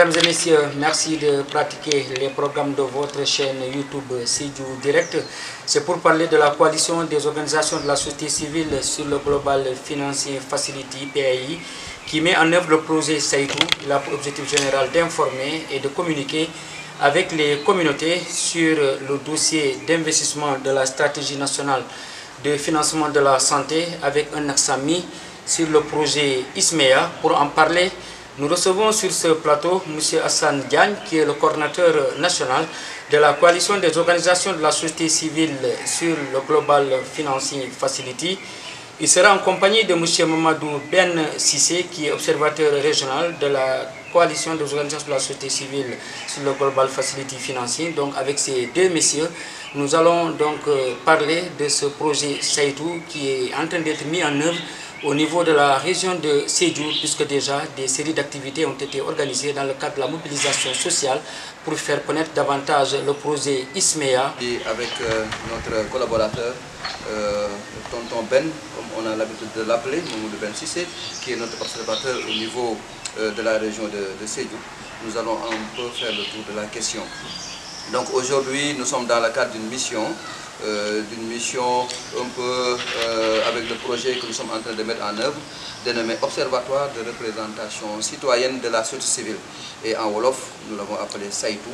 Mesdames et messieurs, merci de pratiquer les programmes de votre chaîne YouTube Sédhiou Direct. C'est pour parler de la coalition des organisations de la société civile sur le Global Financial Facility PAI qui met en œuvre le projet Saïtou. Il a pour objectif général d'informer et de communiquer avec les communautés sur le dossier d'investissement de la stratégie nationale de financement de la santé avec un accent mis sur le projet ISMEA. Pour en parler, nous recevons sur ce plateau M. Hassan Diagne, qui est le coordinateur national de la coalition des organisations de la société civile sur le Global Financing Facility. Il sera en compagnie de M. Mamadou Ben Sissé, qui est observateur régional de la coalition des organisations de la société civile sur le Global Facility Financing. Donc avec ces deux messieurs, nous allons donc parler de ce projet Saïtou qui est en train d'être mis en œuvre au niveau de la région de Sédhiou, puisque déjà des séries d'activités ont été organisées dans le cadre de la mobilisation sociale pour faire connaître davantage le projet ISMEA. Et avec notre collaborateur, Tonton Ben, comme on a l'habitude de l'appeler, Mamadou Ben Sissé, qui est notre observateur au niveau de la région de Sédhiou, nous allons un peu faire le tour de la question. Donc aujourd'hui, nous sommes dans le cadre d'une mission un peu avec le projet que nous sommes en train de mettre en œuvre, dénommé Observatoire de représentation citoyenne de la société civile. Et en Wolof, nous l'avons appelé Saïtou,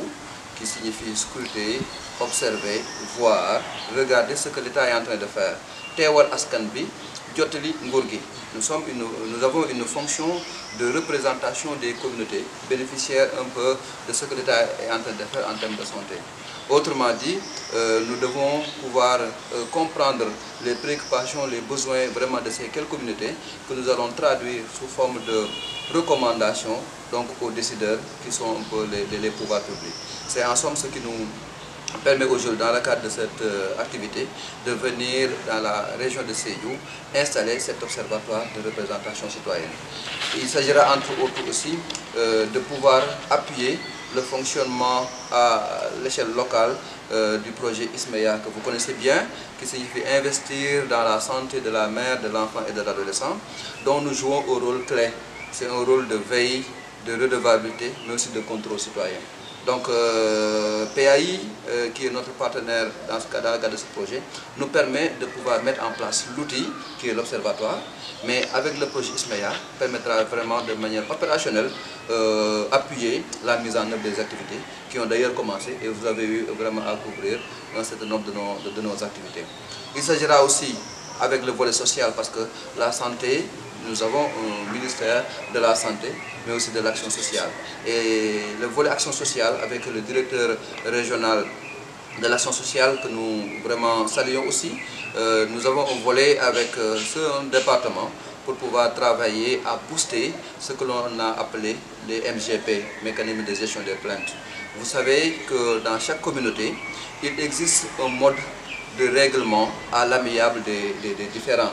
qui signifie scruter, observer, voir, regarder ce que l'État est en train de faire. Teewal askan bi, jotali nguur gi. Nous avons une fonction de représentation des communautés bénéficiaires un peu de ce que l'État est en train de faire en termes de santé. Autrement dit, nous devons pouvoir comprendre les préoccupations, les besoins vraiment de ces quelques communautés que nous allons traduire sous forme de recommandations donc aux décideurs qui sont un peu les pouvoirs publics. C'est en somme ce qui nous permet aujourd'hui, dans le cadre de cette activité, de venir dans la région de Sédhiou installer cet observatoire de représentation citoyenne. Il s'agira entre autres aussi de pouvoir appuyer le fonctionnement à l'échelle locale du projet ISMEA que vous connaissez bien, qui signifie investir dans la santé de la mère, de l'enfant et de l'adolescent, dont nous jouons un rôle clé. C'est un rôle de veille, de redevabilité, mais aussi de contrôle citoyen. Donc PAI, qui est notre partenaire dans le cadre de ce projet, nous permet de pouvoir mettre en place l'outil qui est l'observatoire, mais avec le projet ISMEA, permettra vraiment de manière opérationnelle appuyer la mise en œuvre des activités qui ont d'ailleurs commencé et vous avez eu vraiment à couvrir un certain nombre de nos activités. Il s'agira aussi avec le volet social parce que la santé, nous avons un ministère de la santé, mais aussi de l'action sociale. Et le volet action sociale, avec le directeur régional de l'action sociale que nous vraiment saluons aussi, nous avons un volet avec ce département pour pouvoir travailler à booster ce que l'on a appelé les MGP, mécanismes de gestion des plaintes. Vous savez que dans chaque communauté, il existe un mode de règlement à l'amiable des différends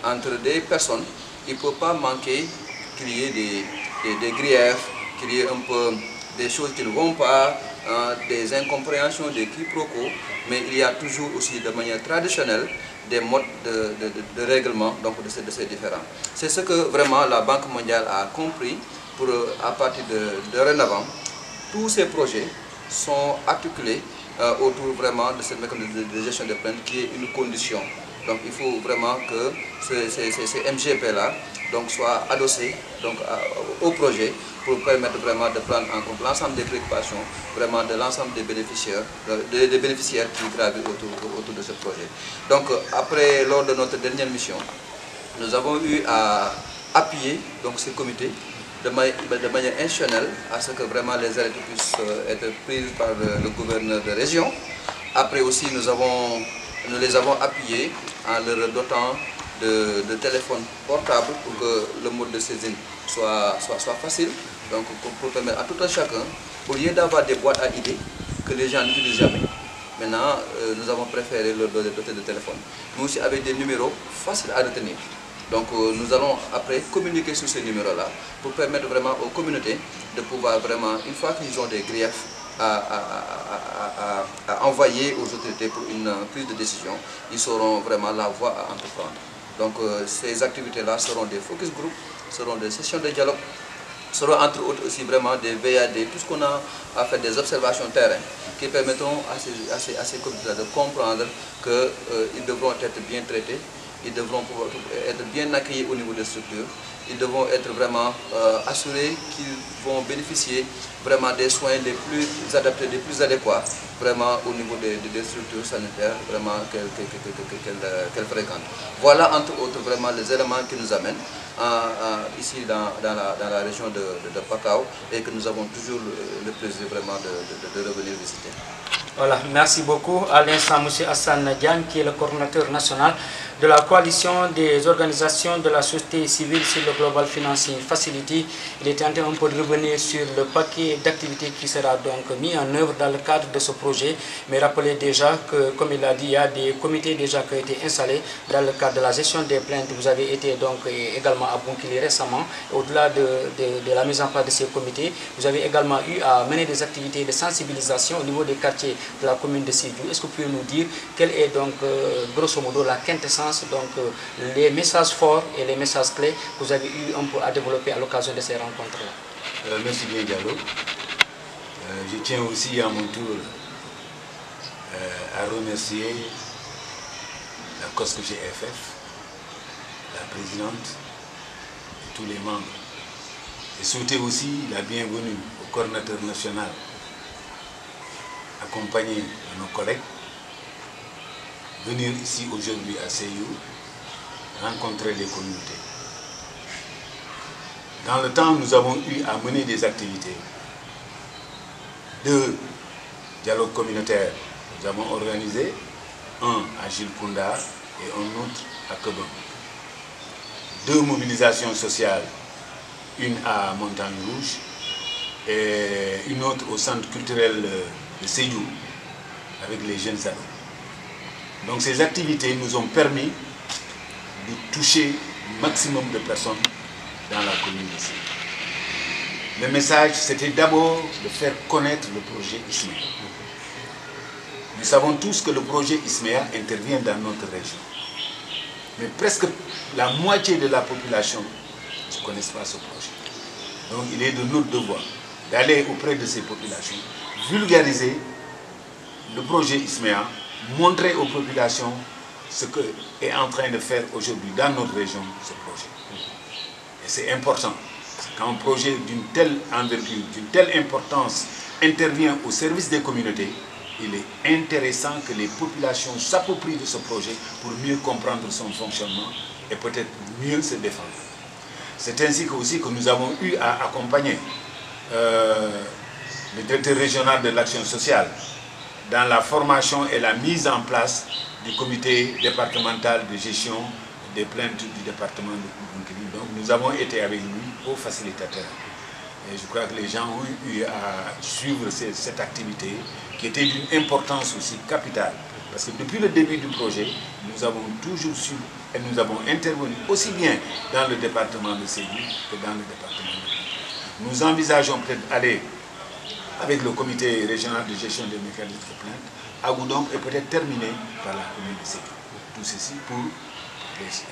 entre des personnes. Il ne peut pas manquer qu'il y ait des griefs, qu'il y ait un peu des choses qui ne vont pas, des incompréhensions, des quiproquos, mais il y a toujours aussi de manière traditionnelle des modes de règlement donc de ces différends. C'est ce que vraiment la Banque mondiale a compris pour, à partir de dorénavant, tous ces projets sont articulés autour vraiment de cette mécanisme de gestion des plaintes qui est une condition. Donc il faut vraiment que ces MGP-là soient adossés donc, au projet pour permettre vraiment de prendre en compte l'ensemble des préoccupations vraiment de l'ensemble des bénéficiaires qui gravitent autour de ce projet. Donc après, lors de notre dernière mission, nous avons eu à appuyer donc, ces comités de manière institutionnelle à ce que vraiment les arrêtés puissent être prises par le gouverneur de région. Après aussi, nous les avons appuyés en leur dotant de téléphones portables pour que le mode de saisine soit facile, donc pour permettre à tout un chacun, au lieu d'avoir des boîtes à idées que les gens n'utilisent jamais. Maintenant, nous avons préféré leur doter de téléphone, mais aussi avec des numéros faciles à retenir. Donc nous allons après communiquer sur ces numéros-là pour permettre vraiment aux communautés de pouvoir vraiment, une fois qu'ils ont des griefs à envoyer aux autorités pour une prise de décision, ils sauront vraiment la voie à entreprendre. Donc ces activités-là seront des focus group, seront des sessions de dialogue seront entre autres aussi vraiment des VAD, tout ce qu'on a à faire des observations terrain qui permettront à ces comités de comprendre qu'ils devront être bien traités, ils devront pouvoir être bien accueillis au niveau des structures, ils devront être vraiment assurés qu'ils vont bénéficier vraiment des soins les plus adaptés, les plus adéquats, vraiment au niveau des structures sanitaires vraiment qu'elles fréquentent. Voilà entre autres vraiment les éléments qui nous amènent ici dans la région de Pakao et que nous avons toujours le plaisir vraiment de revenir visiter. Voilà, merci beaucoup. À l'instant, M. Hassan Diagne, qui est le coordinateur national de la coalition des organisations de la société civile sur le Global Financing Facility. Il était en train un peu de revenir sur le paquet d'activités qui sera donc mis en œuvre dans le cadre de ce projet. Mais rappelez déjà que, comme il l'a dit, il y a des comités déjà qui ont été installés dans le cadre de la gestion des plaintes. Vous avez été donc également à Bounkiling récemment. Au-delà de la mise en place de ces comités, vous avez également eu à mener des activités de sensibilisation au niveau des quartiers de la commune de Sédhiou. Est-ce que vous pouvez nous dire quelle est donc grosso modo la quintessence, donc les messages forts et les messages clés que vous avez eu un peu à développer à l'occasion de ces rencontres-là? Merci bien Diallo. Je tiens aussi à mon tour à remercier la COSC-GFF, la présidente et tous les membres. Et souhaiter aussi la bienvenue au coordinateur national, accompagné de nos collègues, venir ici aujourd'hui à Sédhiou, rencontrer les communautés. Dans le temps, nous avons eu à mener des activités de dialogue communautaire. Nous avons organisé un à Gilles Kounda et un autre à Kebon. 2 mobilisations sociales, une à Montagne Rouge et une autre au centre culturel de Sédhiou avec les jeunes ados. Donc ces activités nous ont permis de toucher le maximum de personnes dans la commune de Sédhiou. Le message, c'était d'abord de faire connaître le projet ISMEA. Nous savons tous que le projet ISMEA intervient dans notre région. Mais presque la moitié de la population ne connaît pas ce projet. Donc il est de notre devoir d'aller auprès de ces populations, vulgariser le projet ISMEA, montrer aux populations ce qu'est en train de faire aujourd'hui dans notre région ce projet. Et c'est important. Quand un projet d'une telle envergure, d'une telle importance intervient au service des communautés, il est intéressant que les populations s'approprient de ce projet pour mieux comprendre son fonctionnement et peut-être mieux se défendre. C'est ainsi aussi que nous avons eu à accompagner le directeur régional de l'action sociale dans la formation et la mise en place du comité départemental de gestion des plaintes du département de Bounkiling. Donc nous avons été avec lui au facilitateur. Et je crois que les gens ont eu à suivre cette activité qui était d'une importance aussi capitale. Parce que depuis le début du projet, nous avons toujours su et nous avons intervenu aussi bien dans le département de Sédhiou que dans le département de Bounkiling. Nous envisageons peut-être aller avec le comité régional de gestion des mécanismes de plainte à Goudomp et peut-être terminer par la commune de Sédhiou. Tout ceci pour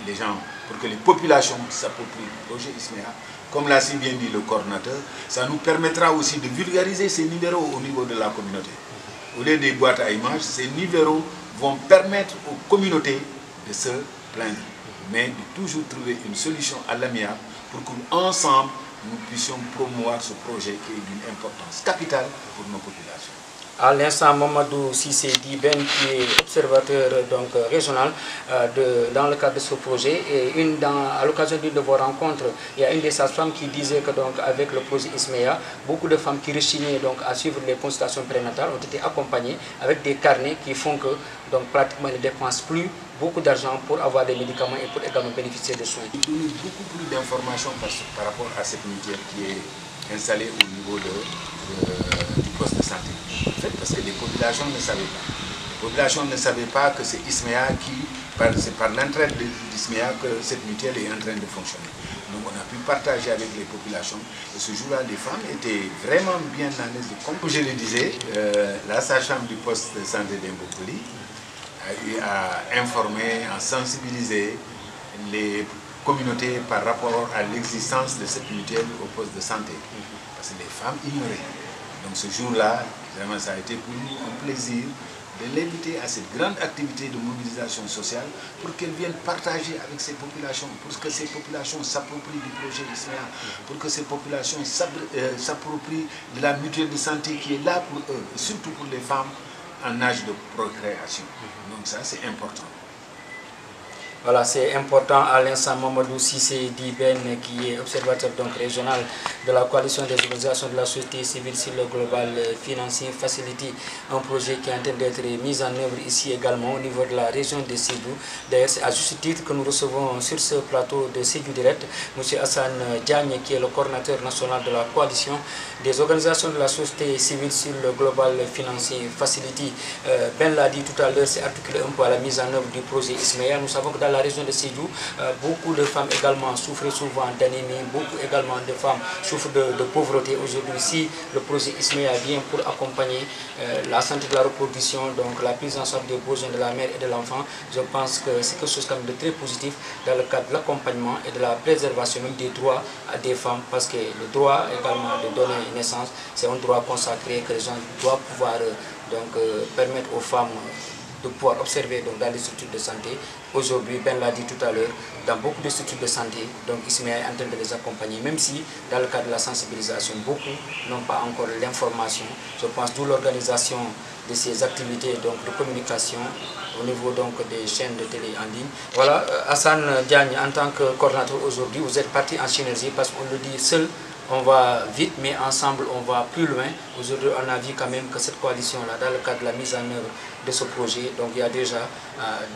les gens, pour que les populations s'approprient le projet ISMEA. Comme l'a si bien dit le coordinateur, ça nous permettra aussi de vulgariser ces numéros au niveau de la communauté. Au lieu des boîtes à images, ces numéros vont permettre aux communautés de se plaindre, mais de toujours trouver une solution à l'amiable pour qu'ensemble, nous puissions promouvoir ce projet qui est d'une importance capitale pour nos populations. À l'instant, Mamadou Cissé Diben, qui est observateur donc, régional dans le cadre de ce projet, et à l'occasion d'une de vos rencontres, il y a une des sages-femmes qui disait que donc, avec le projet ISMEA, beaucoup de femmes qui rechignaient donc, à suivre les consultations prénatales ont été accompagnées avec des carnets qui font que donc, pratiquement ils ne dépensent plus beaucoup d'argent pour avoir des médicaments et pour également bénéficier de soins. Il y a beaucoup plus d'informations par rapport à cette mutuelle qui est installée au niveau du poste de santé. En fait, parce que les populations ne savaient pas. Les populations ne savaient pas que c'est ISMEA c'est par l'entraide d'ISMEA que cette mutuelle est en train de fonctionner. Donc on a pu partager avec les populations. Et ce jour-là, les femmes étaient vraiment bien à l'aise. Comme je le disais, la sage-femme du poste de santé d'Mbokoli a eu à informer, à sensibiliser les communauté par rapport à l'existence de cette mutuelle au poste de santé. Parce que les femmes ignoraient. Donc ce jour-là, vraiment, ça a été pour nous un plaisir de l'inviter à cette grande activité de mobilisation sociale pour qu'elles viennent partager avec ces populations, pour que ces populations s'approprient du projet ISMEA, pour que ces populations s'approprient de la mutuelle de santé qui est là pour eux, surtout pour les femmes en âge de procréation. Donc ça, c'est important. Voilà, c'est important. À l'instant, Mamadou Sissé Diben, qui est observateur donc, régional de la coalition des organisations de la société civile sur le Global Financing Facility, un projet qui est en train d'être mis en œuvre ici également au niveau de la région de Sédhiou. D'ailleurs, c'est à juste titre que nous recevons sur ce plateau de Sédhiou Direct M. Hassan Diagne, qui est le coordinateur national de la coalition des organisations de la société civile sur le Global Financing Facility. Ben l'a dit tout à l'heure, c'est articulé un peu à la mise en œuvre du projet ISMEA. Nous savons que dans la région de Sédhiou, beaucoup de femmes également souffrent souvent d'anémie, beaucoup également de femmes souffrent de pauvreté. Aujourd'hui, si le projet ISMEA vient pour accompagner la santé de la reproduction, donc la prise en charge des besoins de la mère et de l'enfant, je pense que c'est quelque chose quand même de très positif dans le cadre de l'accompagnement et de la préservation même des droits des femmes, parce que le droit également de donner naissance, c'est un droit consacré que les gens doivent pouvoir permettre aux femmes de pouvoir observer donc, dans les structures de santé. Aujourd'hui, Ben l'a dit tout à l'heure, dans beaucoup de structures de santé, donc ISMEA est en train de les accompagner, même si dans le cadre de la sensibilisation, beaucoup n'ont pas encore l'information. Je pense d'où l'organisation de ces activités donc, de communication au niveau donc, des chaînes de télé en ligne. Voilà, Hassan Diagne, en tant que coordinateur aujourd'hui, vous êtes parti en synergie parce qu'on le dit seul, on va vite, mais ensemble, on va plus loin. Aujourd'hui, on a vu quand même que cette coalition-là, dans le cadre de la mise en œuvre de ce projet, donc il y a déjà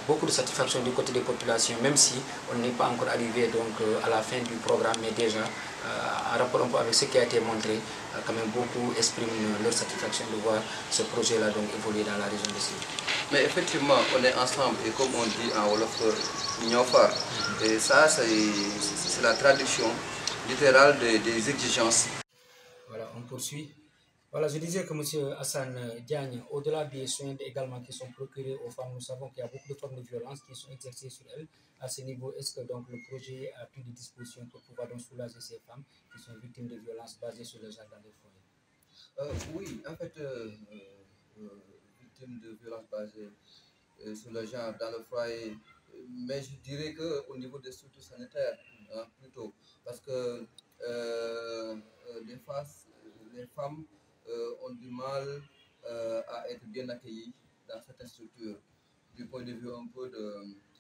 beaucoup de satisfaction du côté des populations, même si on n'est pas encore arrivé donc, à la fin du programme, mais déjà, en rapport un peu avec ce qui a été montré, quand même beaucoup expriment leur satisfaction de voir ce projet-là donc évoluer dans la région de Sédhiou. Mais effectivement, on est ensemble et comme on dit en Wolof, Niofar. Et ça, c'est la traduction littérale des exigences. Voilà, on poursuit. Voilà, je disais que M. Hassan Diagne, au-delà des soins également qui sont procurés aux femmes, nous savons qu'il y a beaucoup de formes de violence qui sont exercées sur elles. À ce niveau, est-ce que donc, le projet a pris des dispositions pour pouvoir donc, soulager ces femmes qui sont victimes de violences basées sur le genre dans les foyers? Oui, en fait, victimes de violences basées sur le genre dans le foyer, mais je dirais qu'au niveau des structures sanitaires, plutôt, parce que des fois, les femmes ont du mal à être bien accueillies dans certaines structures, du point de vue un peu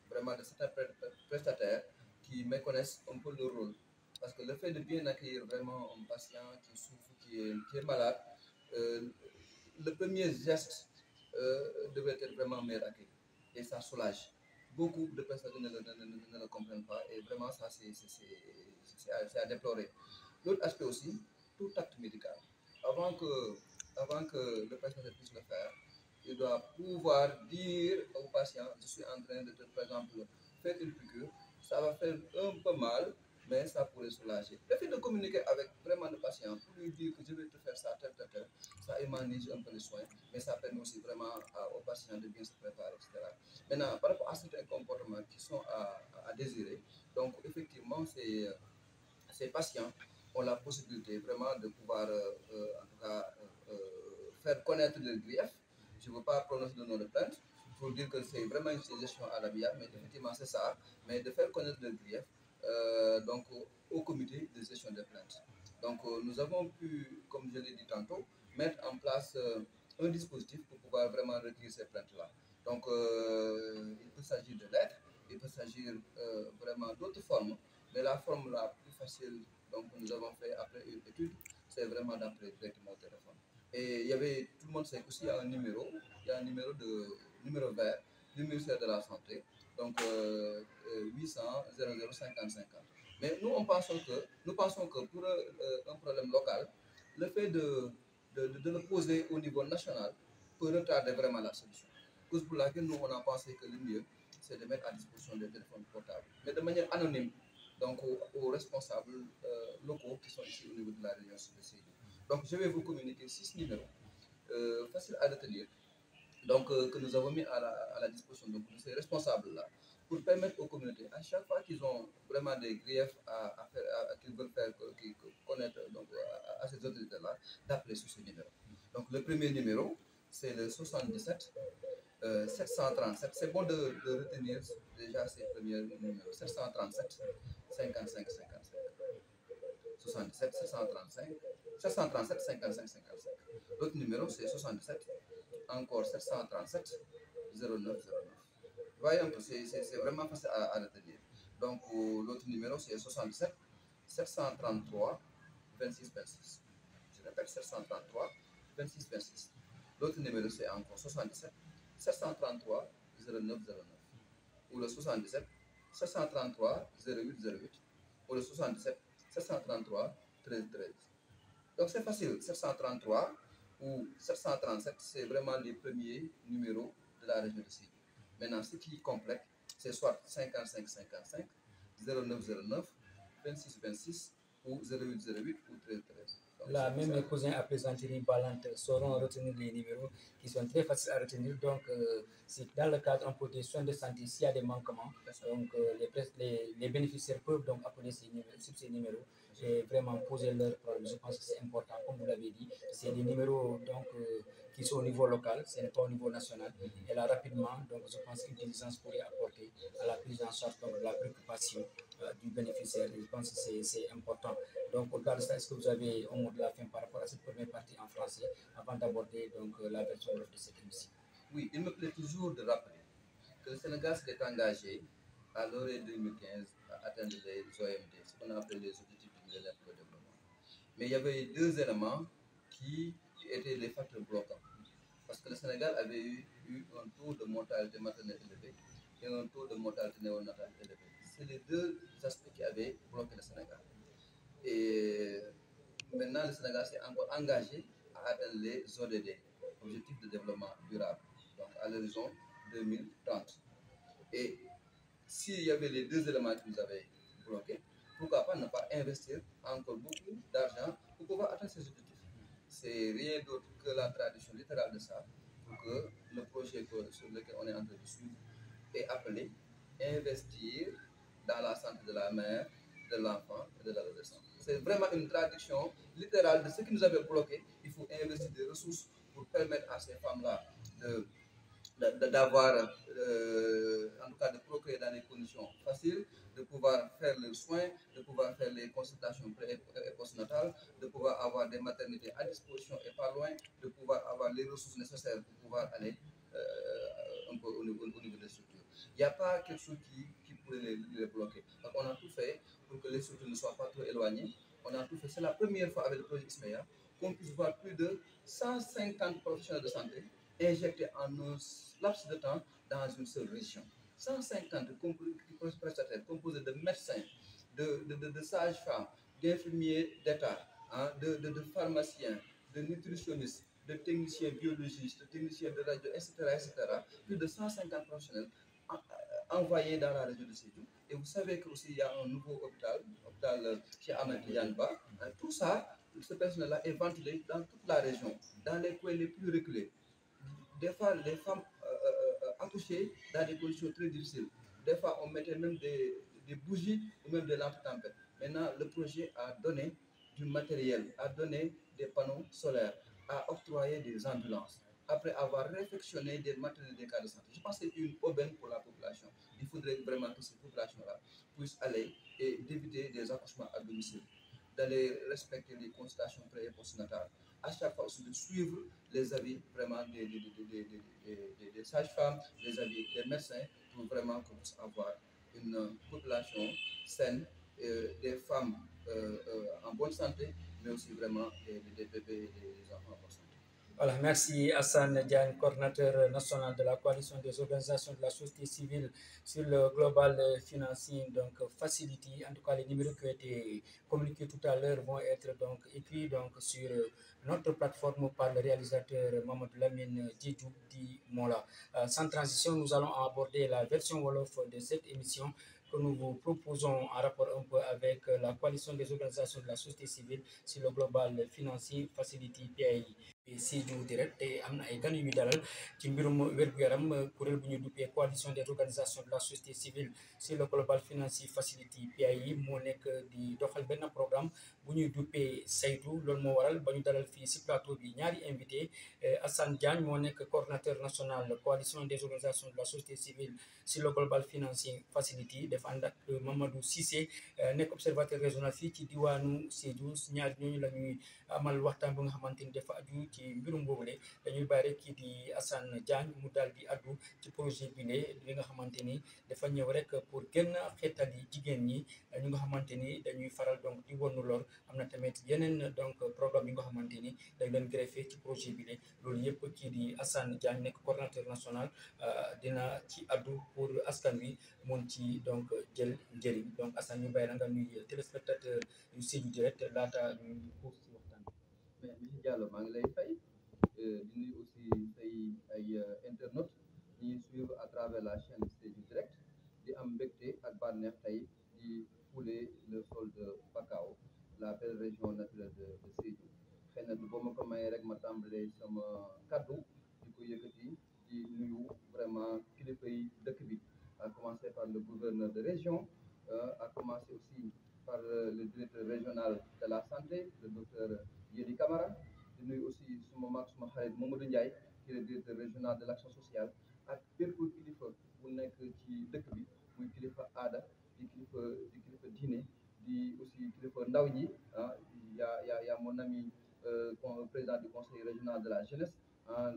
vraiment de certains prestataires qui méconnaissent un peu le rôle. Parce que le fait de bien accueillir vraiment un patient qui souffre, qui est malade, le premier geste devrait être vraiment meilleur accueil. Et ça soulage. Beaucoup de personnes ne le comprennent pas et vraiment ça c'est à déplorer. L'autre aspect aussi, tout acte médical. Avant que le patient puisse le faire, il doit pouvoir dire au patient, je suis en train de te, par exemple, faire une piqûre, ça va faire un peu mal, mais ça pourrait soulager. Le fait de communiquer avec vraiment le patient pour lui dire que je vais te faire ça, tel, ça humanise un peu les soins, mais ça permet aussi vraiment au patient de bien se préparer, etc. Maintenant, par rapport à certains comportements qui sont à désirer, donc effectivement, ces patients ont la possibilité vraiment de pouvoir, en tout cas, faire connaître leurs griefs. Je ne veux pas prononcer le nom de plainte pour dire que c'est vraiment une gestion à la BIA, mais effectivement c'est ça, mais de faire connaître leurs griefs donc, au comité de gestion des plaintes. Donc nous avons pu, comme je l'ai dit tantôt, mettre en place un dispositif pour pouvoir vraiment recueillir ces plaintes-là. Donc il peut s'agir de lettres, il peut s'agir vraiment d'autres formes, mais la forme la plus facile donc, que nous avons fait après une étude, c'est vraiment d'appeler directement au téléphone. Et il y avait, tout le monde sait aussi, il y a un numéro numéro vert du ministère de la Santé, donc 800 00 50 50. Mais nous pensons que pour un problème local, le fait de le poser au niveau national peut retarder vraiment la solution. Cause pour laquelle nous on a pensé que le mieux, c'est de mettre à disposition des téléphones portables, mais de manière anonyme, donc aux responsables locaux qui sont ici au niveau de la région de Sédhiou. Donc je vais vous communiquer 6 numéros faciles à retenir, donc que nous avons mis à la disposition donc, de ces responsables-là pour permettre aux communautés, à chaque fois qu'ils ont vraiment des griefs à faire, qu'ils veulent faire connaître donc, à ces autorités-là, d'appeler sur ce numéro. Donc le premier numéro, c'est le 77 737. C'est bon de retenir déjà ces premiers numéros. 737 55 55. 77 735 737 55 55. L'autre numéro, c'est 77, encore 737 09 09. Vous voyez un peu, c'est vraiment facile à retenir. Donc, l'autre numéro, c'est 77 733 26 26. Je répète, 733 26 26. L'autre numéro, c'est encore 77 733 09 09. Ou le 77 733 08 08. Ou le 77 733 13 13. Donc c'est facile, 733 ou 737, c'est vraiment les premiers numéros de la région de Sédhiou. Maintenant, ce qui complète, c'est soit 55 55, 09 09, 26 26 ou 08 08 ou 13 13. Donc, là, même les cousins à plaisanterie ballante sauront retenir les numéros qui sont très faciles à retenir. Donc, c'est dans le cadre un peu des soins de santé, s'il y a des manquements, donc les bénéficiaires peuvent donc appeler sur ces numéros et vraiment poser leurs problèmes. Je pense que c'est important, comme vous l'avez dit. C'est des numéros donc, qui sont au niveau local, ce n'est pas au niveau national. Et là, rapidement, donc, je pense qu'une intelligence pourrait apporter à la prise en charge donc, de la préoccupation du bénéficiaire. Je pense que c'est important. Donc, au-delà de ça, est-ce que vous avez un mot de la fin par rapport à cette première partie en français avant d'aborder donc la version de cette émission? Oui, il me plaît toujours de rappeler que le Sénégal s'est engagé à l'horizon 2015 à atteindre les OMD, ce qu'on appelle les objectifs du millénaire pour le développement. Mais il y avait deux éléments qui étaient les facteurs bloquants. Parce que le Sénégal avait eu un taux de mortalité maternelle élevé et un taux de mortalité néonatale élevé. C'est les deux aspects qui avaient bloqué le Sénégal. Et maintenant, le Sénégal s'est encore engagé à atteindre les ODD, Objectifs de développement durable, donc à l'horizon 2030. Et s'il y avait les deux éléments qui nous avaient bloqués, pourquoi pas ne pas investir encore beaucoup d'argent pour pouvoir atteindre ces objectifs? C'est rien d'autre que la traduction littérale de ça pour que le projet sur lequel on est en train de suivre est appelé investir dans la santé de la mère, de l'enfant et de l'adolescent. C'est vraiment une traduction littérale de ce qui nous avait bloqué. Il faut investir des ressources pour permettre à ces femmes-là d'avoir, en tout cas de procréer dans des conditions faciles, de pouvoir faire leurs soins, de pouvoir faire les consultations pré- et postnatales, de pouvoir avoir des maternités à disposition et pas loin, de pouvoir avoir les ressources nécessaires pour pouvoir aller un peu au niveau des structures. Il n'y a pas quelque chose qui pourrait les bloquer. Donc on a tout fait pour que les structures ne soient pas trop éloignées. On a tout fait. C'est la première fois avec le projet Ismeya qu'on puisse voir plus de 150 professionnels de santé injectés en un laps de temps dans une seule région. 150 prestataires composés de médecins, de sages-femmes, d'infirmiers d'État, hein, de pharmaciens, de nutritionnistes, de techniciens biologistes, de techniciens de radio, etc., etc. Plus de 150 professionnels envoyés dans la région de Sédhiou. Et vous savez qu'il y a un nouveau hôpital chez Ahmed Yanba. Tout ça, ce personnel-là est ventilé dans toute la région, dans les coins les plus reculés. Des fois, les femmes accouchées dans des conditions très difficiles. Des fois, on mettait même des bougies ou même des lampes tempêtes. Maintenant, le projet a donné du matériel, a donné des panneaux solaires, a octroyé des ambulances. Après avoir réfectionné des matériels des cas de santé. Je pense que c'est une aubaine pour la population. Il faudrait vraiment que cette population-là puisse aller et d'éviter des accouchements à domicile, d'aller respecter les consultations pré- et postnatales. À chaque fois aussi de suivre les avis vraiment des sages-femmes, les avis des médecins pour vraiment qu'on puisse avoir une population saine, des femmes en bonne santé, mais aussi vraiment des bébés et des enfants en bonne santé. Voilà, merci Hassan Diagne, coordinateur national de la coalition des organisations de la société civile sur le Global Financing, donc Facility. En tout cas, les numéros qui ont été communiqués tout à l'heure vont être donc écrits donc sur notre plateforme par le réalisateur Mamadou Lamine Djedjou Di Mola. Sans transition, nous allons aborder la version Wolof de cette émission que nous vous proposons en rapport un peu avec la coalition des organisations de la société civile sur le Global Financing Facility PAI. Sédhiou direct te am na ay gan yu ñu dalal ci mbirum wér-gu-yaram kuréel bu ñu duppee coalition des organisations de la société civile sur le global financier facility PAI moo nekk di doxal benn programme bu ñuy duppee saytu loolu moo waral ba ñu dalal fii si plateau bi ñaari invité Assane Diagne moo nekk coordonnateur national coalition des organisations de la société civile sur le global financier facility dafa ànd ak Mamadou Cissé nekk observateur régional fii ci diwaanu Sédhiou ñaari ñooñu la ñuy amal waxtaan bu nga xamante ni dafa aju ci mbirum boobule dañuy bàyyi rek kii di Assane Diagne mu daal di addu ci projet bi li nga xamante ni dafa ñëw rek pour gën a xeetali jigéen ñi ñu nga xamante ni dañuy faral donc di wonu lor am na tamit yeneen donc programme yi nga xamante ni dañ leen greffé ci projet bi loolu yëpp kii di Assane Diagne nekk coordonnateur national dina ci addu pour askan wi mun ci donc jël njëriñ donc Assane ñu bàyyi la nga nuy téléspectateur yu Sédhiou direct laata ñu xuus ci waxtaan bi. mais monsieur Diallo maa ngi lay fay di nuyu aussi say ay internautes ñuy suivre à travers la chaîne Sédhiou direct di am mbégte ak bànneex tey di fouler le sol de Bakao la belle région naturelle de Sédhiou xëy na du boo ma ko mayee rek ma tàmbalee sama kaddu di ko yëkkati di nuyu vraiment kilifa yi dëkk bi à commencer par le gouverneur de région à commencer aussi par le directeur régional de la santé le docteur Yedi Camara di nuyu aussi suma mag suma xarit Mamadou Ndiaye qui est le directeur régional de l'action sociale ak bépp kilifa bu nekk ci dëkk bi muy kilifa aada di kilifa diine di aussi kilifa ndaw ñi y'a mon ami président du conseil régional de la jeunesse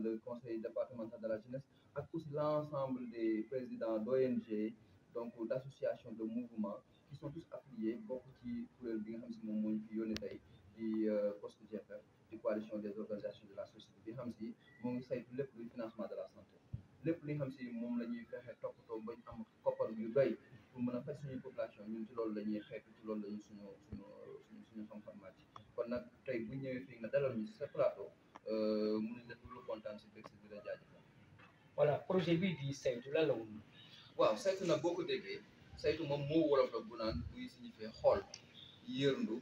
le conseil départemental de la jeunesse ak aussi l'ensemble des présidents d'ONG donc d'associations de mouvements qui sont tous affiliés bokk ci kuréel bi nga xam si moom moo ñu fi yónnee tey di poste GFF di coalition des organisations de la société bi xam si moo ngi saytu lépp luy financement de la santé lépp li nga xam si moom la ñuy fexe toppatoo bañ am koppar yu doy pour mën a faj suñuy population ñun ci loolu la ñuy xeetu ci loolu la ñuy suñu xam-xam màcc kon nag tey bu ñëwee fii nga dalal ñu si sa plateau mënuñ def lu kontaan si bég si bi la jaajëfal. voilà projet bi di saytu la woon. waaw saytu nag boo ko déggee saytu moom moo wolof la bu naan buy signifier xool yërndu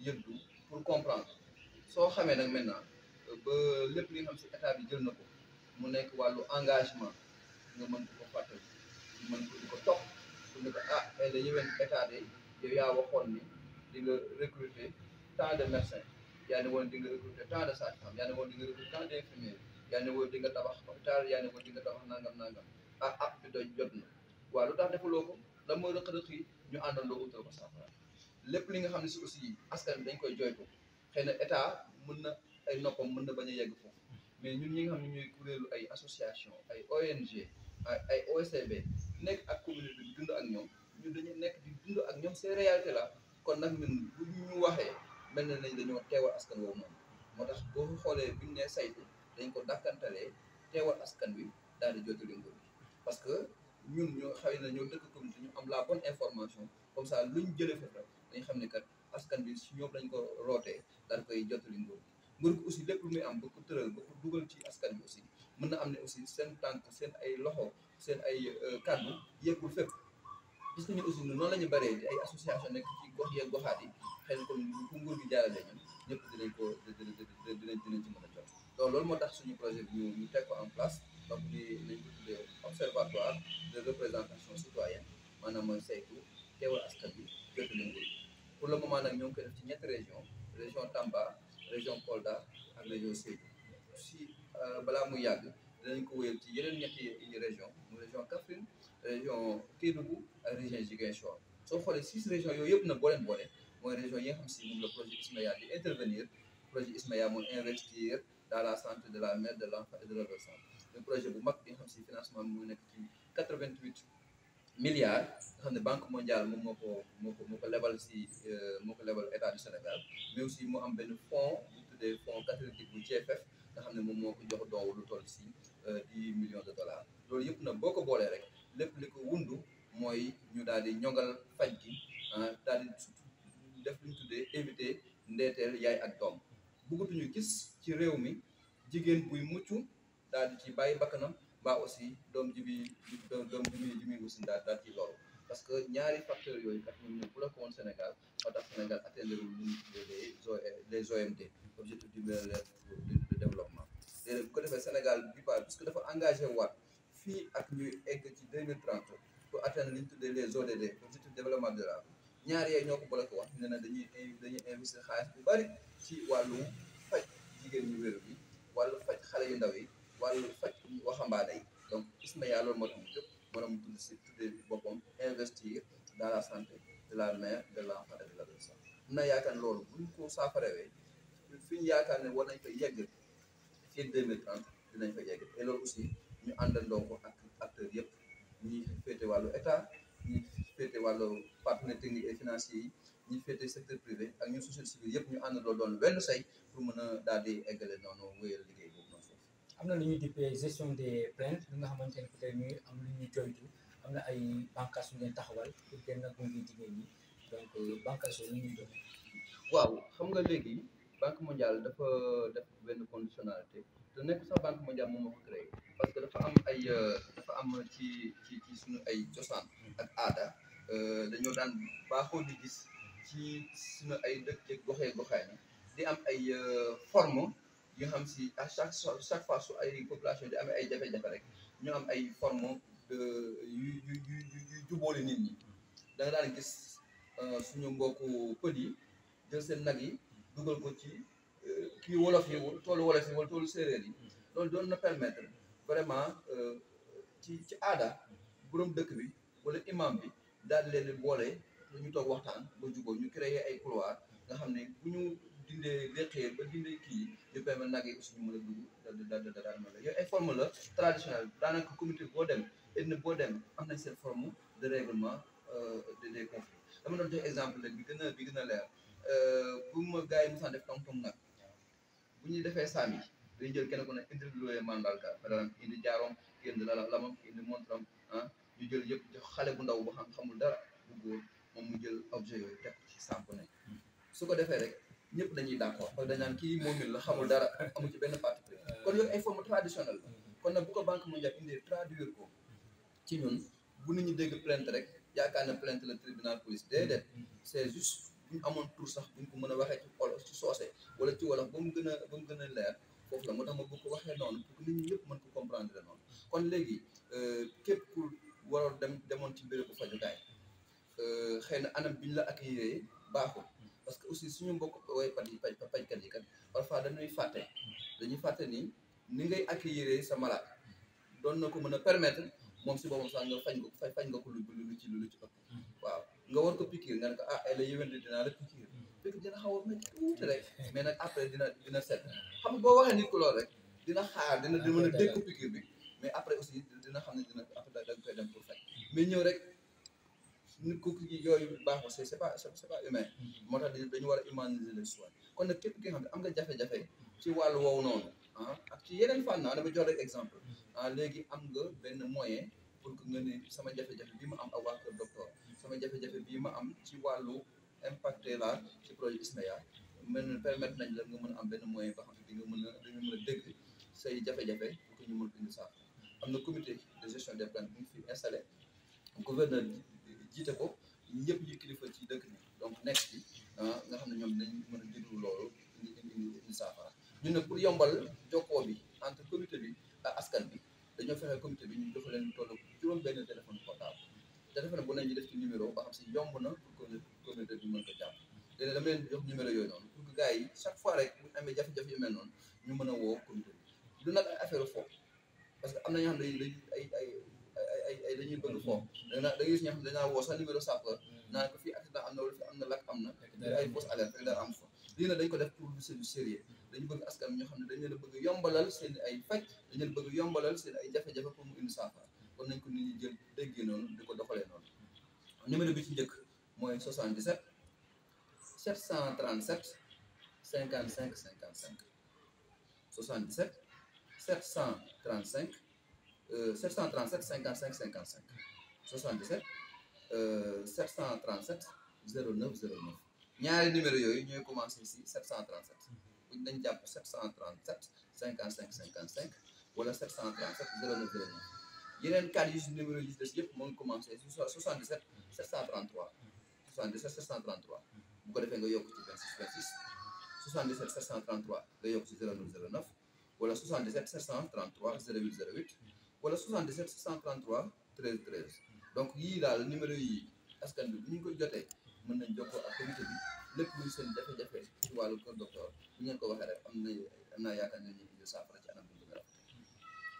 yëddu pour comprendre soo xamee nag maintenant ba lépp li nga xam si état bi jël na ko mu nekk wàllu engagement nga mën ko fàttali mën ko di ko topp pour ne ko xëy na yéwén état de yow yaa waxoon ni di nga recruter tant de médecins yaa ne woon di nga recruter tant de sages-femmes yaa ne woon di nga recruter tant d'infirmiers yaa ne woon di nga tabax hôpital yaa ne woon di nga tabax nangam bi doy jot na waaw lu tax defuloo ko lan mooy rëq-rëq yi ñu àndandoo utal ko saafara lépp li nga xam ne si aussi askan bi dañ koy joytu xëy na état mën na ay noppam mën na bañ a yegg foofu mais ñun ñi nga xam ne ñooy kuréelu ay association ay ONG ay OSCB nekk ak communauté bi dund ak ñoom ñun dañuy nekk di dund ak ñoom ces réalités là kon nag ñun bu ñu waxee mel na nañ dañoo teewal askan woowu moom moo tax boo xoolee bi ñu nee saytu dañ ko dàkkantalee teewal askan wi daal di jottali nguur gi parce que ñun ñoo xëy na ñoo dëkk communauté ñu am la bonne information comme ça luñ jëlee foofu rek dañ xam ne kat askan bi si ñoom dañ ko rootee daal koy jottali nguur gi aussi lépp lu muy am ba ko tëral ba ko dugal ci askan bi aussi mën na am ne aussi seen tànk seen ay loxo seen ay kàddu yeggul fépp puisque ñun aussi noonu la ñu bëree di ay association nekk ci gox yeeg goxaat yi xëy na comme ku nguur gi jaarale ñun ñëpp dinañ ci mën a jot donc loolu moo tax suñu projet bi ñu teg ko en place donc nañ ko tuddee observatoire de représentation citoyenne maanaam mooy saytu teewal askan bi jottali nguur gi pour le moment nag ñoo ngi koy def ci ñetti région Tamba région Kolda ak région Sédhiou si balaa muy yàgg dinañ ko wéyal ci yeneen ñetti région mu région Kaffrine région Kédougou ak région Ziguinchor soo xoolee 6 régions yooyu yëpp nag boo leen boole mooy région yi nga xam si moom la projet ISMEA di intervenir projet ISMEA mooy investir dans la santé de la mère de l'enfant et de l'adolescent le projet bu mag bi nga xam si financement bi mu nekk ci 88 milliards nga xam ne Banque mondiale moom moo ko lebal si moo ko lebal état du Sénégal mais aussi mu am benn fonds bu tuddee fonds catalytique bu GFF nga xam ne moom moo ko jox doowu lu toll si 10 millions de dollars loolu yëpp nag boo ko boolee rek lépp li ko wundu mooy ñu daal di ñoŋal faj gi daal di def lu ñu tuddee éviter ndeeteel yaay ak doom bëggatuñu gis ci réew mi jigéen buy mucc daal di ci bàyyi bakkanam mbaa aussi doom ji muy aussi daal ci loolu parce que ñaari facteurs yooyu kat ñun ñu bu la ko woon Sénégal moo tax Sénégal atteindre lu ñu tuddee les OMD objectifs du millénaire de développement léegi bu ko defee Sénégal bi pas parce que dafa engagé waat fii ak ñuy egg ci 2030 pour atteindre li ñu tuddee les ODD objectifs de développement durable ñaar yee ñoo ko bloqué wax ne na dañuy investir xaalis bu bari ci wàllu faj jigéen ñu wéru bi wàllu faj xale yu ndaw yi wàllu faj waxambaane yi donc ISMEA loolu moo tax mu jóg moo tax mu tudd si tuddee boppam investir dans la santé de la mère de l'enfant et de l'adolescent mun na yaakaar ne loolu buñ ko saafarawee fi ñu yaakaar ne war nañ fa yegg fii 2030 dinañ fa yegg et loolu aussi ñu àndandoo ko ak acteurs yëpp ñi féete wàllu état ñi féete wàllu partenaires techniques et financiers yi ñi féete secteur privé ak ñu société civile yëpp ñu àndandoo doon benn say pour mën a daal di eggale noonu wéyal liggéey boobu noonu foofu. am na lu ñuy dippee gestion des plaintes li nga xamante ne peut-être ñuy am lu ñuy joytu am na ay bànqaas yu ngeen taxawal pour gën a gunge jigéen ñi donc bànqaas yooyu ñuy doon. waaw xam nga léegi banque mondiale dafa def benn conditionnalité te nekk sax banque mondiale moom moo ko créé parce que dafa am ay dafa am ci suñu ay cosaan ak aada dañoo daan baaxoo di gis ci suñu ay dëkk goxaan di am ay forme yu xam si à chaque fois su ay population di amee ay jafe-jafe rek ñu am ay forme de yu jubóole nit ñi da nga daan gis suñu mbokku pël yi jël seen nag yi dugal ko ci kii wolof yi toolu wolof yi wala toolu séeréer yi loolu doon na permettre vraiment ci aada borom dëkk bi wala imam bi daal leen di boole ñu toog waxtaan ba jubóo ñu créer ay couloir nga xam ne bu ñu dindee léqee ba dindee kii ñu permettre nag yi aussi ñu mën a dugg daal mën la yooyu ay forme la traditionnelle daanaka communauté boo dem ethnie boo dem am nañ seen forme de règlement des conflits dama doon jox exemple rek bi gën a leer bu ma gars yi mosaan def tong-tong nag bu ñuy defee saam yi dañuy jël kenn ku ne indi looyee mandarga par exemple indi jaaroom ki indi lamam indi montram ñu jël yëpp jox xale bu ndaw ba xamul dara bu góor moom mu jël objet yooyu teg ci samp ne su ko defee rek ñëpp dañuy d'accord parce que dañ naan kii moomil la xamul dara amul ci benn parti pris kon yooyu ay forme traditionnelle la kon nag bu ko banque mondiale indee traduire ko ci ñun bu nit ñi dégg plainte rek yaakaar na plainte la tribunal police déedéet c'est juste bu ñu amoon tur sax bu ñu ko mën a waxee ci olof ci soose wala ci wolof ba mu gën a leer foofu la moo tax ma bëgg ko waxee noonu pour que nit ñi yëpp mën ko comprendre noonu kon léegi képp ku waroon demoon ci bérébu fajukaay xëy na anam bi ñu la accueillir baaxul parce que aussi suñu mbokk woykat yi pajkat yi kat parfois dañuy fàtte ni ngay accueillir sa malade doon na ko mën a permettre moom si boppam sax nga fañ nga ko lu ci ëpp waaw nga war ko piqûre nga ne ko ay la yéwénte dinaa la piqûre fekk dina xaw a métti tuuti rek mais nag après dina set xam nga boo waxee nit ko loolu rek dina xaar dina mën a dégg ko piqûre bi mais après aussi dina xam ne dina après da nga koy dem pour faj mais ñëw rek nit ku yooyu baaxul c'est pas humain moo tax dañu war a humaniser les soins kon nag képp ki nga xam ne am nga jafe-jafe ci wàllu woowu noonu ak ci yeneen fànn dama jox rek exemple léegi am nga benn moyen pour que nga ne sama jafe-jafe bii ma am ak waa Kër Docteur sama jafe-jafe bii ma am ci wàllu impacté la ci projet ISMEA mën permettre nañ la nga mën a am benn moyen ba xam ne dañu mën a dégg say jafe-jafe pour que ñu mën ko indi saafara am na comité de gestion des plaintes bu ñu fi installé gouverneur jiite ko ñëpp ñu kilifa ci dëkk bi donc nekk ci nga xam ne ñoom dañ mën a déglu loolu indi saafara ñun nag pour yombal jokkoo bi entre comité bi ak askan bi dañoo fexe comité bi ñu jox leen toll juróom benn téléphone portable téléphone bu ne ñu def ci numéro ba xam si yomb na pour que comité bi mën ko jàpp léegi dama leen jox numéro yooyu noonu pour que gars yi chaque fois rek bu ñu amee jafe-jafe yu mel noonu ñu mën a woo comité bi du nag ay affaire foofu parce que am na ñoo xam ne ay dañuy bëgg foofu da gis ñoo xam ne dañaa woo sax numéro sapeur naan ko fii accident am na wala fi am na lakk am na ay fausse alerte rek dara am fa lii nag dañ ko def pour du service sérieux dañu bëgg askan ñoo xam ne dañ leen a bëgg yombalal seen ay faj dañ leen bëgg yombalal seen ay jafe-jafe pour mu indi saafara kon nañ ko nit ñi jël déggee noonu di ko doxalee noonu numéro bi ci njëkk mooy 77 737 55 55 77 737 55 55 77 737 09 09 ñaari numéro yooyu ñooy commencé si 737 buñ dañ jàpp 737 55 55 wala 737 09 09 yeneen quatre yi si numéro yi des yëpp moo ngi commencé si 77 733 77 733 bu ko defee nga yokk ci 26 26 77 733 nga yokk ci 09 09 wala 77 733 0808 wala 77 733 13 13 donc yii daal numéro yi askan bi bu ñu ko jotee mën nañ jokkoo ak comité bi lépp luy seen jafe-jafe ci wàllu kër docteur bu ngeen ko waxee rek am naa yaakaar ne ñu indi saafara ci anam bi ñu rafet.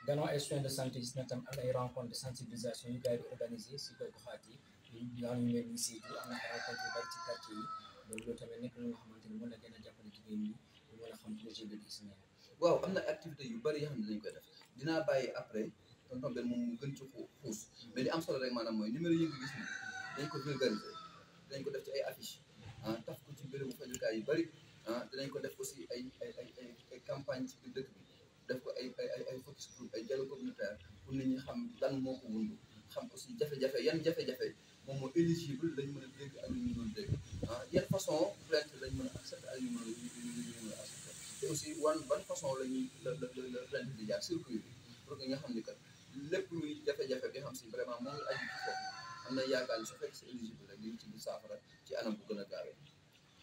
gannaaw ay soins de santé gis na tam am ay rencontre de sensibilisation yu gars yi di organisé si gox-goxaat yi yu am yu mel ni Sédhiou am na ay rencontre yu bari ci quartier yi donc loolu tamit nekk lu nga xamante ni mën na gën a jàppale jigéen ñi ñu mën a xam projet bi gis nañu. waaw am na activité yu bari yoo xam ne dañ koy def dinaa bàyyi après tonton Ben moom mu gën ci xuus mais li am solo rek maanaam mooy numéro yi nga gis ni dañ ko vulgariser dañ ko def ci ay affiche taf ko ci bérébu fajukaay yu bari dinañ ko def aussi ay campagne ci biir dëkk bi def ko ay focus group ay dialogue communautaire pour nit ñi xam lan moo ko wund xam aussi jafe-jafe yan jafe-jafe moom moo éligible lañ mën a dégg ak lu ñu doon dégg yan façon plainte lañ mën a accepté ak ñu mën a accepté te aussi ban façon la plainte di jaar circuit bi pour que nga xam ni kat lépp luy jafe-jafe bi xam si vraiment moo ngi aju ci foofu am na yaakaar ni su fekk c'est éligible rek liñ ci di saafara ci anam bu gën a gaawee.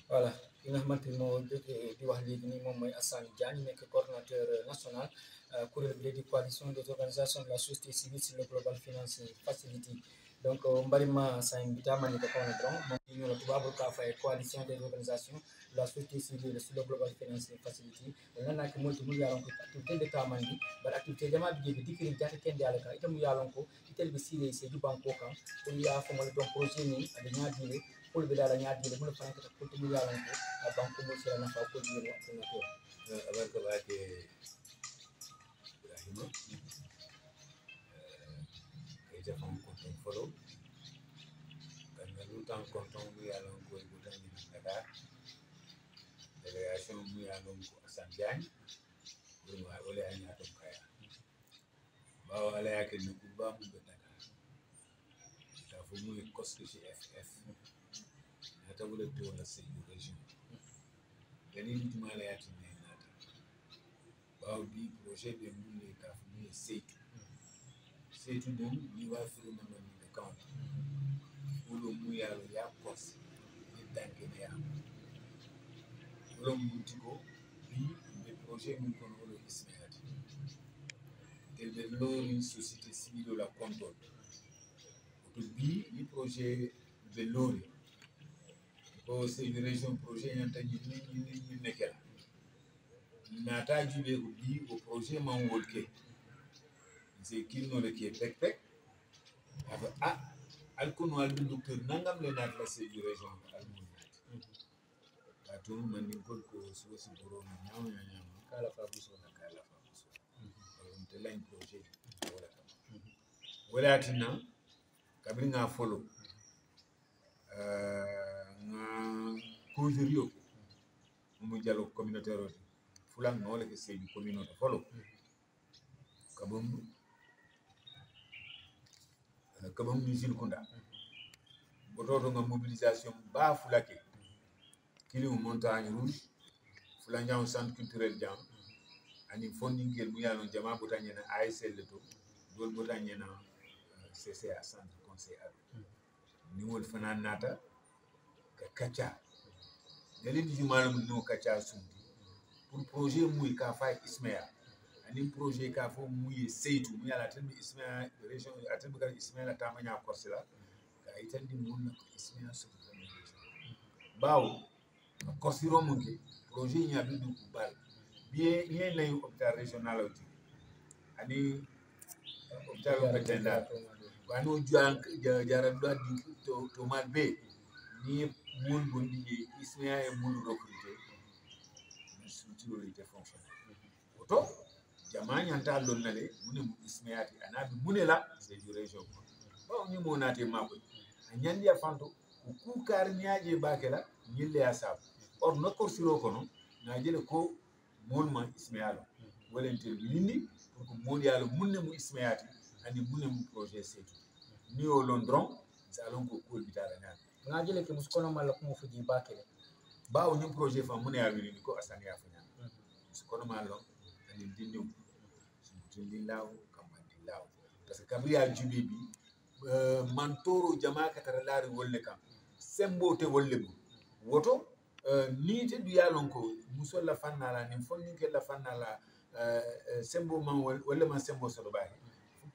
voilà ki nga xamante ni moo jógee di wax léegi nii moom mooy Assane Diagne nekk coordonnateur national kuréel bi di coalition des organisations de la société civile sur le global financing facility donc mbarima saymbita maniko kono dron moom ñola tubabu ka fay coalition des organisations de la société civile sur le global financing facility nganaki multi mu yalon ko activité de tamandi bar activité jama bi jebi dikiri jati kende ala ka itamu yalon ko itel be sile se du banko kan ko ya fo mo don projet ni ade nyaadile pour be dala nyaadile mu fa ko ko mu yalon ko banko mo sila na fa ko di wa ko na ko abarka baake Ibrahima jafan konton folo kan nga lu tan konton mu yalon ko e butan ni Dakar délégation mu yalon ko Assane Diagne ko wa wala ani atom kaya ba wala yake ni ku ba mu Dakar ta fu mu koske ci FF ata wala to la Sédhiou région yani ni mala yati ne nata ba bi projet de mu ne ta fu mu Sédhiou Sédhiou dem ni wa firu na no ni account ulo mu yalo ya kos ni danke ne ya ulo mu tiko bi le projet mu kono ulo ismeati tel be lori société civile la contrôle to bi ni projet be lori ko c'est une région projet yanta ni nekela nata jube ko bi o projet man wolke c'est qu'il no le qui est pek avec alkono al docteur nangam le nat la c'est région almoni ato man ni ko so si borom ñaw kala fa bu so on te lañ projet wala tam wala tina kabri nga follow nga causerie mu dialogue communautaire fulan no le c'est du communautaire follow kabam ni Zilkunda bototo nga mobilisation ba fulake kili montagne rouge fulanjao centre culturel jam ani funding kel mu yalon jama botanye na ASL to dol botanye na CCA centre conseil ad ni wol fana nata ka kacha deli di jumalum no kacha sumdi pour projet muy ka fay Ismaïla ani projet ka fo muy Sédhiou mu yala tan Ismaïla région atam ga Ismaïla tamanya korsila ka itandi mun ko Ismaïla so bawo korsiro munke projet nya bi du bal bien bien lay hôpital régional outi ani hôpital Betenda wano juan jaran do di to malbe ni mun bondi Ismaïla e mun recruter structure était fonctionnelle auto jamanya ndalo nale mune mu Ismaïla anabi munela c'est du région ba ni monate mako anyandi ya fanto ku kar nyaaje bakela nyille ya sab or no korsiro kono na jele ko monma Ismaïla wolente lindi pour ko mon yalla munne mu Ismaïla ani munne mu projet Sédhiou ni o Londron salon ko ko bitara nyaa nga jele ke muskono mala ko mo fuji bakele bawo ni projet fa mun ya wiri ko asani ya fanya muskono malo ani dindu sundilaw kamandilaw parce que kabriya jubibi mantoro jama katara laari wolle kam sembo te wolle bu woto ni te du yalon ko musolla fannala ni fonni ke la fannala sembo man wala man sembo so ba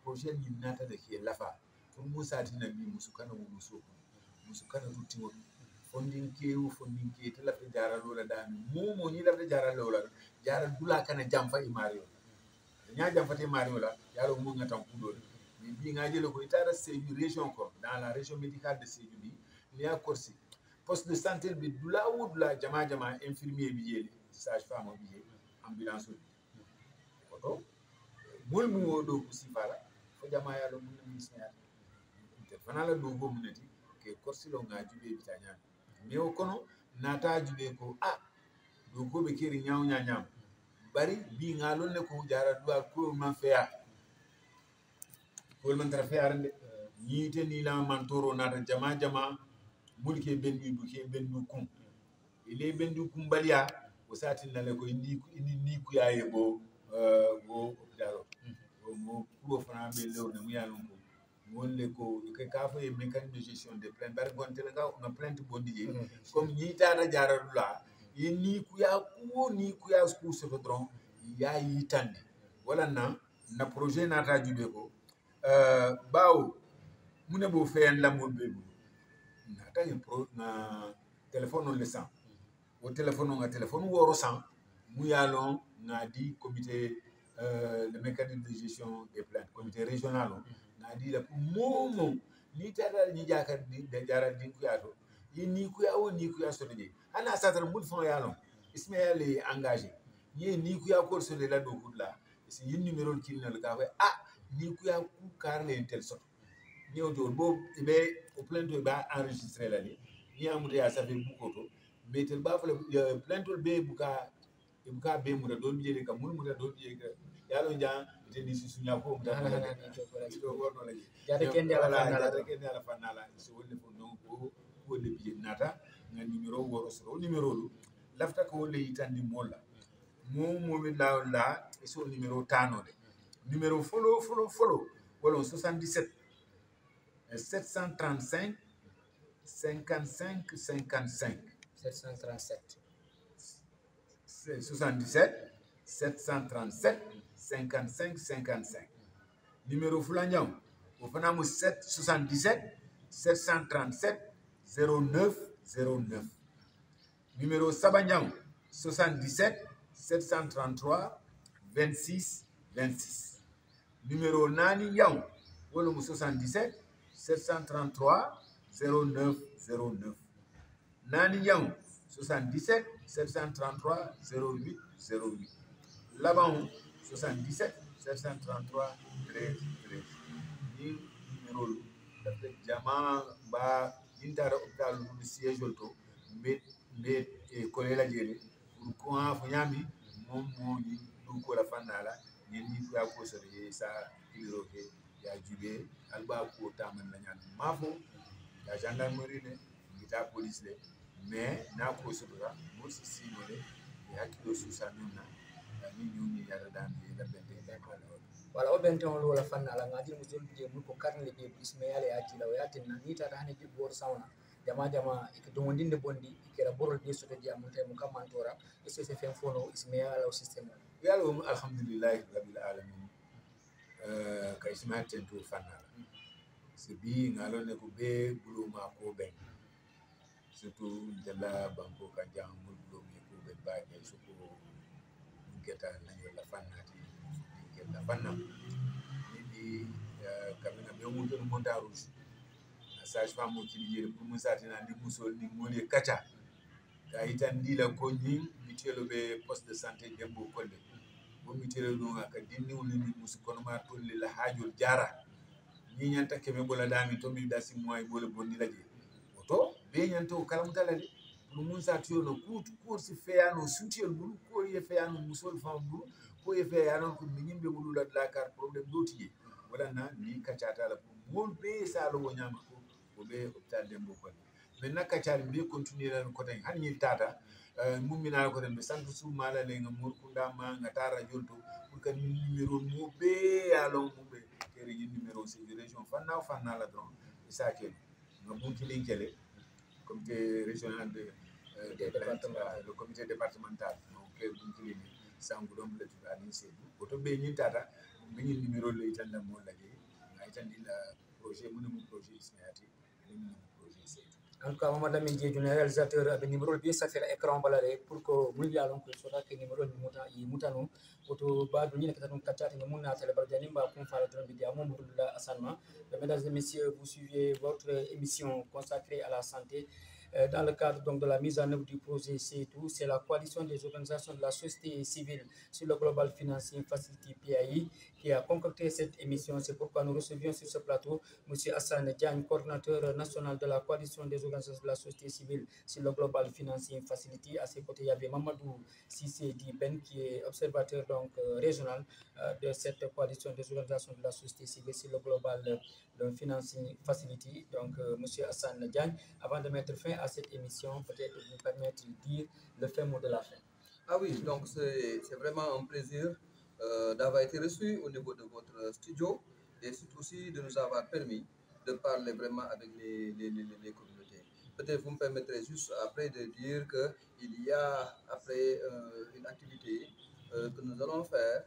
projet ni nata de ki lafa pour musa tina bi musukana musukana rutingo fondin ke te lafta jaral wala dami momo ni lafta jaral wala jaral dula kana jamfa e mario nya jamfa te mario la yalo mo ngata kudo ni bi ngaje le ko itara Sédhiou région ko dans la région médicale de Sédhiou bi il y a Korsi poste de santé bi dula jama infirmier bi yeli sage femme bi yeli ambulance oto mol mu wodo ko sifala fo jama yalo mun ni snaya te fanala do go munati ke Korsi lo ngaji be bitanya mais o kono nata jube ko do ko be keri nyaaw bari bi ngalon ne ko jara duwa ko man feya ko man tara feya rende ni te ni la man toro nata jama mulke bendu ke bendu kum ile bendu kum baliya o satin na le ko ni ku yaye bo go daro mo ko fana be lew ne mu yalon ko wolle ko ke ka fa e mécanisme de gestion des plaintes bar gonte la nga plainte bondi je comme ni tata jara la ni ku ya ku so dron ya yitande wala na projet na ta jube ko bawo mune bo fe en lamol be bu na ta na téléphone le sang o téléphone woro sang mu yalon na di comité le mécanisme de gestion des plaintes comité régional na di la momo ni tata ni jakar de jaral din ku yato ni ku ya so de ana satar mul fon yalon Ismaël est engagé ni ku ya ko so de la do kudla c'est yin numéro ki na le ka ni ku ya ku kar le tel so ni o do bo be au plainte ba enregistrer la ni amude ya ça fait beaucoup to mais tel ba fa plainte be buka be mu da do biye ka mun mu da do biye ka yalo nja te ni sunya ko mu da to wono la ya de ken ala fanala so wolle fo non ko le biye nata nga numéro woro so numéro lu lafta ko le yitandi molla mo mi la so numéro tano de numéro follow wala 77 735 55 55 737 77 737 55 55 numéro fulanjam o fana mo 77 737 09 09 numéro sabanjam 77 733 26 26 numéro nani yaw wala mo 77 733 09 09 nani yaw 77 733 08 08 Laban 77 733 13 13 ni numéro de jama ba intara hôpital du siège to mais ko la jere pour ko fa nyami mom mo ni du ko la fanala ni ko ya ko so de sa numéro ke ya jube alba ko taman la nyan mafo ya gendarmerie ne ngita police le mais na ko so dora mo si mole ya kilo susa nuna ni nyuni ya dambe la bende da ko wala o bente on wala fanna la ngadi mo jolbi mo ko karne be Ismaël ya tila o yatin na ni ta hane jibor sauna jama ik do ndinde bondi ikera borol be soto di amonte mo kamantora e se fen fono Ismaël au système yalo alhamdulillah rabbil alamin ka Ismaël tento fanna se bi ngalo ne ko be bulo ma ko ben surtout jalla banko ka jangul bulo mi ko be ba ne so ko geta na la fannati la fanna ni kamina be mo to monta rouge sage femme mo kili yere pour mo satina ndi musol ni mole kacha ka itandi la ko ni mitelo be poste de santé dembo kolle bo mitelo do ka dinni woni ni musu kono ma tolle la hajol jara ni nyanta keme bola dami to mi dasi moy bola bondi laje oto be nyanto kalam talade pour mo satio no ko si feyano sutiel bulu ko ye feyano musol fam bulu ko ye feyano ko nyimbe bulu la Dakar problème dotiye wala na ni kachata la pour mon be salo wonyama ko be hôpital dembo ko mais nakachal be continuer la ko tan han yil tata mumina ko den santu sumala le ngamur kunda ma ngatara jolto pour que numéro mo be alon mo be kere ni numéro c'est région fanna la don ça ke ngam ki linkele comité régional de le comité départemental donc bunki sangudom le tubani sedu oto be ni tata be ni numéro le itan la mo lagi ngaitan ila projet mon projet ismayati ni projet sedu. En tout cas, Mamadou Lamine Diédhiou réalisateur avec numéro bien ça fait écran balare pour que mun ya lon ko sota ke numéro ni mutano auto ba do ni ka tan katata ni mun na tele bardani ba kon fara tan bidia mo mudula asanma. Mesdames et messieurs, vous suivez votre émission consacrée à la santé dans le cadre donc de la mise en œuvre du projet C2, c'est la coalition des organisations de la société civile sur le Global Financing Facility PAI qui a concocté cette émission. C'est pourquoi nous recevions sur ce plateau M. Hassan Diagne, coordinateur national de la coalition des organisations de la société civile sur le Global Financing Facility. À ses côtés, il y avait Mamadou Sissé Diben qui est observateur donc régional de cette coalition des organisations de la société civile sur le Global Financing Facility. Donc, M. Hassan Diagne, avant de mettre fin à cette émission, peut-être vous permettre de dire le fin mot de la fin. Ah oui, donc c'est vraiment un plaisir d'avoir été reçu au niveau de votre studio et surtout aussi de nous avoir permis de parler vraiment avec les communautés. Peut-être vous me permettrez juste après de dire qu'il y a après une activité que nous allons faire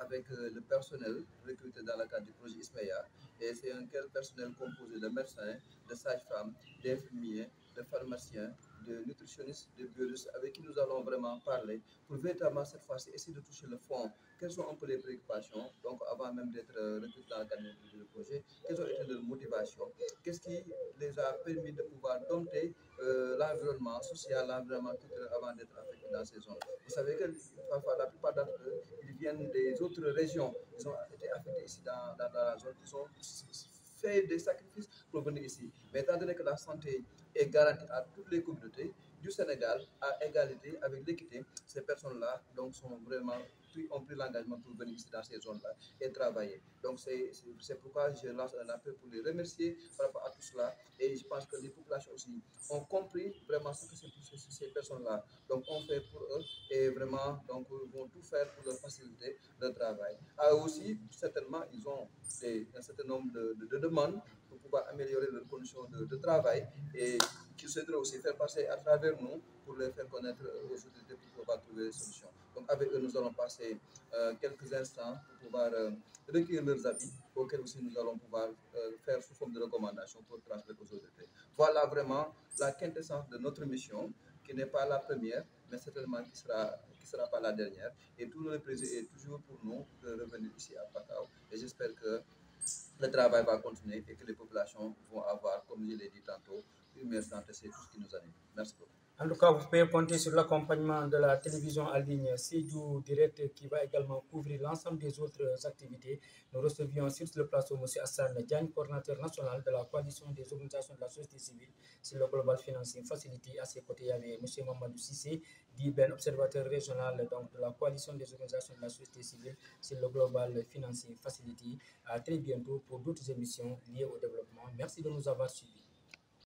avec le personnel recruté dans le cadre du projet ISMEA. Et c'est un personnel composé de médecins, de sages-femmes, d'infirmiers, de pharmaciens, de nutritionnistes, de biologistes, avec qui nous allons vraiment parler pour véritablement cette fois-ci essayer de toucher le fond. Quelles sont un peu les préoccupations, donc avant même d'être recrutés dans le cadre du projet, quelles ont été leurs motivations, qu'est-ce qui les a permis de pouvoir dompter l'environnement social, l'environnement culturel avant d'être affectés dans ces zones. Vous savez que parfois la plupart d'entre eux, ils viennent des autres régions, ils ont été affectés ici dans la zone, ils ont fait des sacrifices pour venir ici. Mais étant donné que la santé est garantie à toutes les communautés du Sénégal, à égalité avec l'équité, ces personnes-là donc sont vraiment ont pris l'engagement pour venir ici dans ces zones-là et travailler. Donc c'est pourquoi je lance un appel pour les remercier par rapport à tout cela. Et je pense que les populations aussi ont compris vraiment ce que ces personnes-là donc ont fait pour eux et vraiment donc vont tout faire pour leur faciliter leur travail. Ah, aussi, certainement, ils ont un certain nombre de demandes pour pouvoir améliorer leurs conditions de travail et qu'ils souhaiteraient aussi faire passer à travers nous pour les faire connaître aux autorités pour pouvoir trouver des solutions. Donc avec eux, nous allons passer quelques instants pour pouvoir recueillir leurs avis auxquels aussi nous allons pouvoir faire sous forme de recommandations pour transmettre aux autorités. Voilà vraiment la quintessence de notre mission qui n'est pas la première, mais certainement qui sera pas la dernière. Et tout le plaisir est toujours pour nous de revenir ici à Pakao. Et j'espère que le travail va continuer et que les populations vont avoir, comme je l'ai dit tantôt, une meilleure santé. C'est tout ce qui nous anime. Merci beaucoup. En tout cas, vous pouvez compter sur l'accompagnement de la télévision en ligne Sédhiou Direct qui va également couvrir l'ensemble des autres activités. Nous recevions sur le plateau M. Hassan Diagne, coordinateur national de la coalition des organisations de la société civile sur le Global Financing Facility. À ses côtés, il y avait M. Mamadou Sissé, Diben, observateur régional donc, de la coalition des organisations de la société civile sur le Global Financing Facility. À très bientôt pour d'autres émissions liées au développement. Merci de nous avoir suivis.